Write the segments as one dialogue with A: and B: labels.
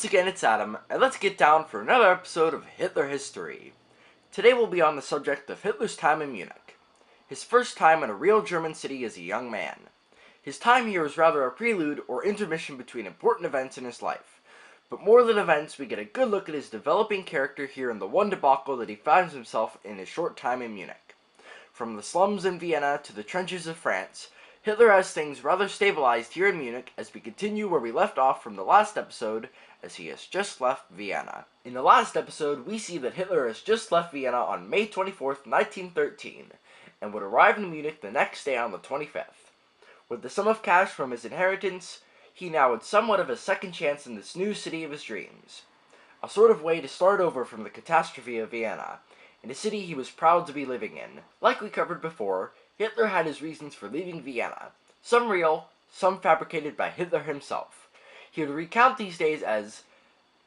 A: Once again, it's Adam, and let's get down for another episode of Hitler History. Today we'll be on the subject of Hitler's time in Munich. His first time in a real German city as a young man. His time here was rather a prelude or intermission between important events in his life. But more than events, we get a good look at his developing character here in the one debacle that he finds himself in his short time in Munich. From the slums in Vienna to the trenches of France, Hitler has things rather stabilized here in Munich as we continue where we left off from the last episode, as he has just left Vienna. In the last episode, we see that Hitler has just left Vienna on May 24th, 1913, and would arrive in Munich the next day on the 25th. With the sum of cash from his inheritance, he now had somewhat of a second chance in this new city of his dreams. A sort of way to start over from the catastrophe of Vienna, in a city he was proud to be living in. Like we covered before, Hitler had his reasons for leaving Vienna, some real, some fabricated by Hitler himself. He would recount these days as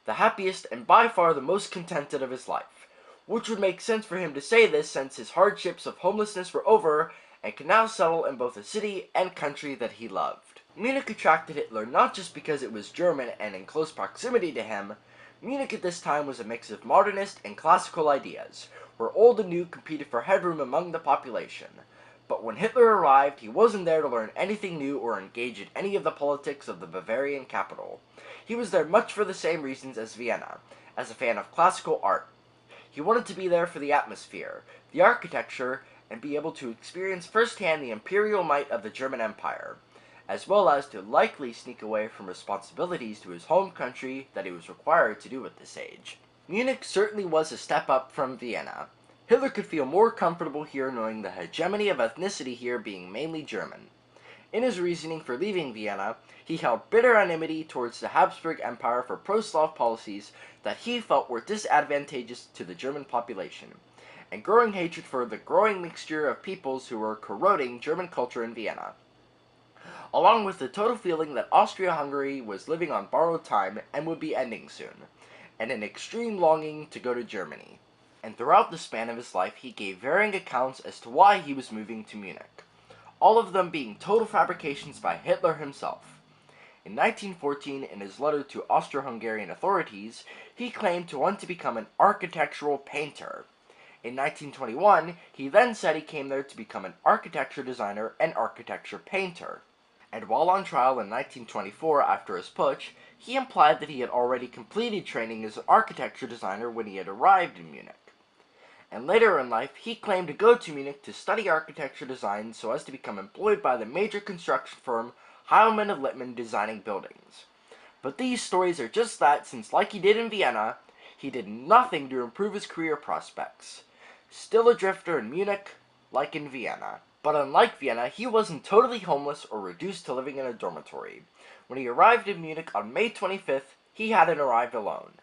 A: the happiest and by far the most contented of his life, which would make sense for him to say this since his hardships of homelessness were over and could now settle in both a city and country that he loved. Munich attracted Hitler not just because it was German and in close proximity to him. Munich at this time was a mix of modernist and classical ideas, where old and new competed for headroom among the population. But when Hitler arrived, he wasn't there to learn anything new or engage in any of the politics of the Bavarian capital. He was there much for the same reasons as Vienna, as a fan of classical art. He wanted to be there for the atmosphere, the architecture, and be able to experience firsthand the imperial might of the German Empire, as well as to likely sneak away from responsibilities to his home country that he was required to do at this age. Munich certainly was a step up from Vienna. Hitler could feel more comfortable here knowing the hegemony of ethnicity here being mainly German. In his reasoning for leaving Vienna, he held bitter enmity towards the Habsburg Empire for pro-Slav policies that he felt were disadvantageous to the German population, and growing hatred for the growing mixture of peoples who were corroding German culture in Vienna, along with the total feeling that Austria-Hungary was living on borrowed time and would be ending soon, and an extreme longing to go to Germany. And throughout the span of his life, he gave varying accounts as to why he was moving to Munich, all of them being total fabrications by Hitler himself. In 1914, in his letter to Austro-Hungarian authorities, he claimed to want to become an architectural painter. In 1921, he then said he came there to become an architecture designer and architecture painter. And while on trial in 1924 after his putsch, he implied that he had already completed training as an architecture designer when he had arrived in Munich. And later in life, he claimed to go to Munich to study architecture design so as to become employed by the major construction firm Heilmann and Lippmann designing buildings. But these stories are just that, since like he did in Vienna, he did nothing to improve his career prospects. Still a drifter in Munich, like in Vienna. But unlike Vienna, he wasn't totally homeless or reduced to living in a dormitory. When he arrived in Munich on May 25th, he hadn't arrived alone.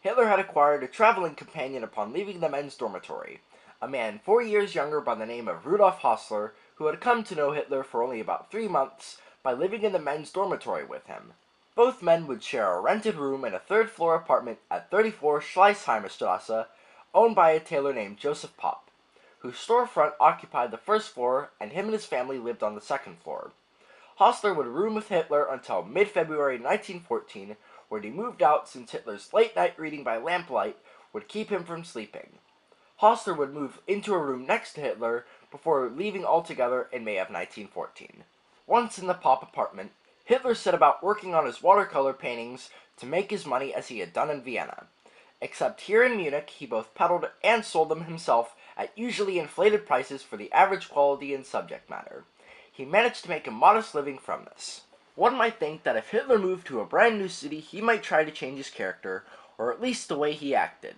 A: Hitler had acquired a traveling companion upon leaving the men's dormitory, a man 4 years younger by the name of Rudolf Hassler, who had come to know Hitler for only about 3 months by living in the men's dormitory with him. Both men would share a rented room in a third-floor apartment at 34 Schleißheimer Strasse, owned by a tailor named Joseph Popp, whose storefront occupied the first floor and him and his family lived on the second floor. Hassler would room with Hitler until mid-February 1914, where he moved out since Hitler's late-night reading by lamplight would keep him from sleeping. Hassler would move into a room next to Hitler before leaving altogether in May of 1914. Once in the Popp apartment, Hitler set about working on his watercolor paintings to make his money as he had done in Vienna. Except here in Munich, he both peddled and sold them himself at usually inflated prices for the average quality and subject matter. He managed to make a modest living from this. One might think that if Hitler moved to a brand new city, he might try to change his character, or at least the way he acted.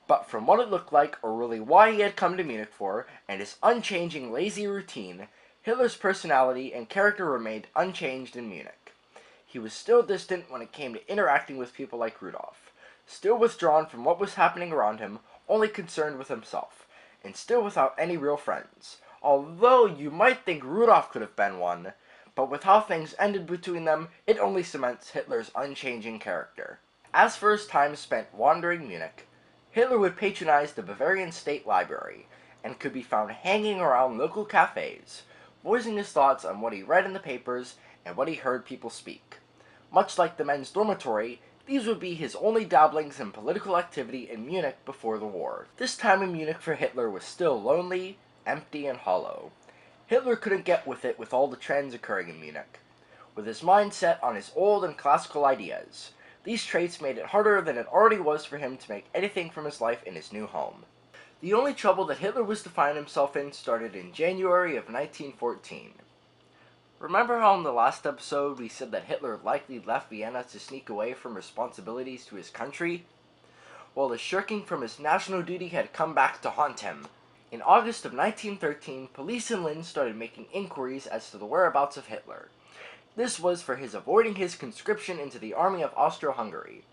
A: But from what it looked like, or really why he had come to Munich for, and his unchanging lazy routine, Hitler's personality and character remained unchanged in Munich. He was still distant when it came to interacting with people like Rudolf, still withdrawn from what was happening around him, only concerned with himself, and still without any real friends, although you might think Rudolf could have been one. But with how things ended between them, it only cements Hitler's unchanging character. As for his time spent wandering Munich, Hitler would patronize the Bavarian State Library, and could be found hanging around local cafes, voicing his thoughts on what he read in the papers and what he heard people speak. Much like the men's dormitory, These would be his only dabblings in political activity in Munich before the war. This time in Munich for Hitler was still lonely, empty, and hollow. Hitler couldn't get with it with all the trends occurring in Munich. With his mind set on his old and classical ideas, these traits made it harder than it already was for him to make anything from his life in his new home. The only trouble that Hitler was to find himself in started in January of 1914. Remember how in the last episode we said that Hitler likely left Vienna to sneak away from responsibilities to his country? Well, the shirking from his national duty had come back to haunt him. In August of 1913, police in Linz started making inquiries as to the whereabouts of Hitler. This was for his avoiding his conscription into the army of Austro-Hungary.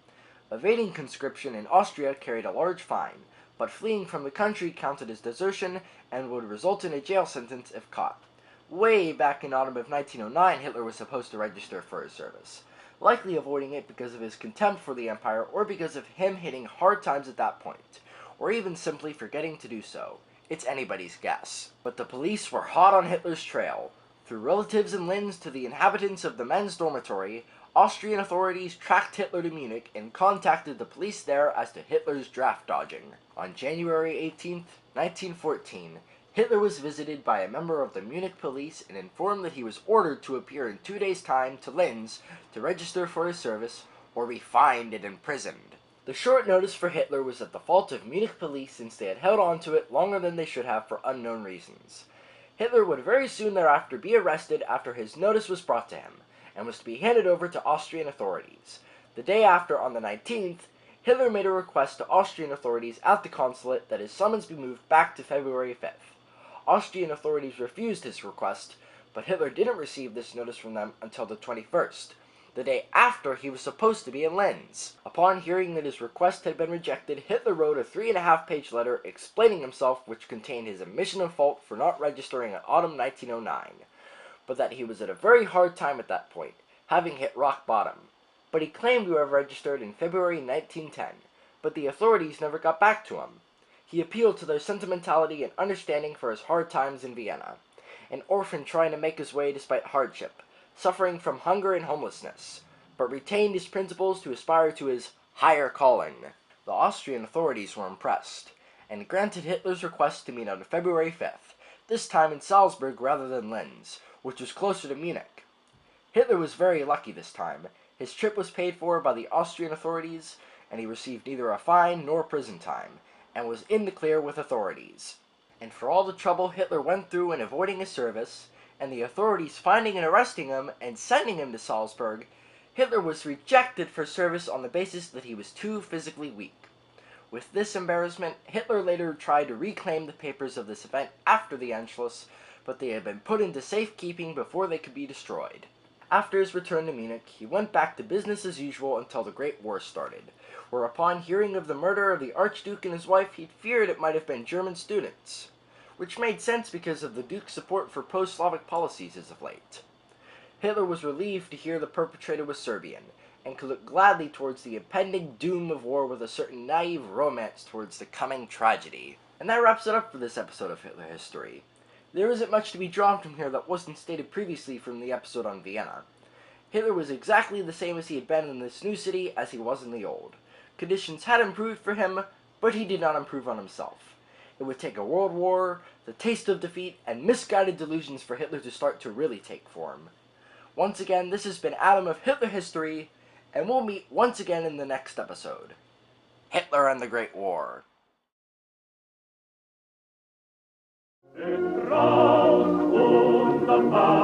A: Evading conscription in Austria carried a large fine, but fleeing from the country counted as desertion and would result in a jail sentence if caught. Way back in autumn of 1909, Hitler was supposed to register for his service, likely avoiding it because of his contempt for the empire or because of him hitting hard times at that point, or even simply forgetting to do so. It's anybody's guess. But the police were hot on Hitler's trail. Through relatives in Linz to the inhabitants of the men's dormitory, Austrian authorities tracked Hitler to Munich and contacted the police there as to Hitler's draft dodging. On January 18, 1914, Hitler was visited by a member of the Munich police and informed that he was ordered to appear in 2 days' time to Linz to register for his service or be fined and imprisoned. The short notice for Hitler was at the fault of Munich police since they had held on to it longer than they should have for unknown reasons. Hitler would very soon thereafter be arrested after his notice was brought to him, and was to be handed over to Austrian authorities. The day after, on the 19th, Hitler made a request to Austrian authorities at the consulate that his summons be moved back to February 5th. Austrian authorities refused his request, but Hitler didn't receive this notice from them until the 21st, the day after he was supposed to be in Linz. Upon hearing that his request had been rejected, Hitler wrote a 3.5-page letter explaining himself, which contained his admission of fault for not registering in autumn 1909, but that he was at a very hard time at that point, having hit rock bottom. But he claimed to have registered in February 1910, but the authorities never got back to him. He appealed to their sentimentality and understanding for his hard times in Vienna, an orphan trying to make his way despite hardship, suffering from hunger and homelessness, but retained his principles to aspire to his higher calling. The Austrian authorities were impressed, and granted Hitler's request to meet on February 5th, this time in Salzburg rather than Linz, which was closer to Munich. Hitler was very lucky this time. His trip was paid for by the Austrian authorities, and he received neither a fine nor prison time, and was in the clear with authorities. And for all the trouble Hitler went through in avoiding his service, and the authorities finding and arresting him and sending him to Salzburg, Hitler was rejected for service on the basis that he was too physically weak. With this embarrassment, Hitler later tried to reclaim the papers of this event after the Anschluss, but they had been put into safekeeping before they could be destroyed. After his return to Munich, he went back to business as usual until the Great War started, where upon hearing of the murder of the Archduke and his wife, he feared it might have been German students, which made sense because of the Duke's support for post-Slavic policies as of late. Hitler was relieved to hear the perpetrator was Serbian, and could look gladly towards the impending doom of war with a certain naive romance towards the coming tragedy. And that wraps it up for this episode of Hitler History. There isn't much to be drawn from here that wasn't stated previously from the episode on Vienna. Hitler was exactly the same as he had been in this new city as he was in the old. Conditions had improved for him, but he did not improve on himself. It would take a world war, the taste of defeat, and misguided delusions for Hitler to start to really take form. Once again, this has been Adam of Hitler History, and we'll meet once again in the next episode. Hitler and the Great War.
B: Raus und am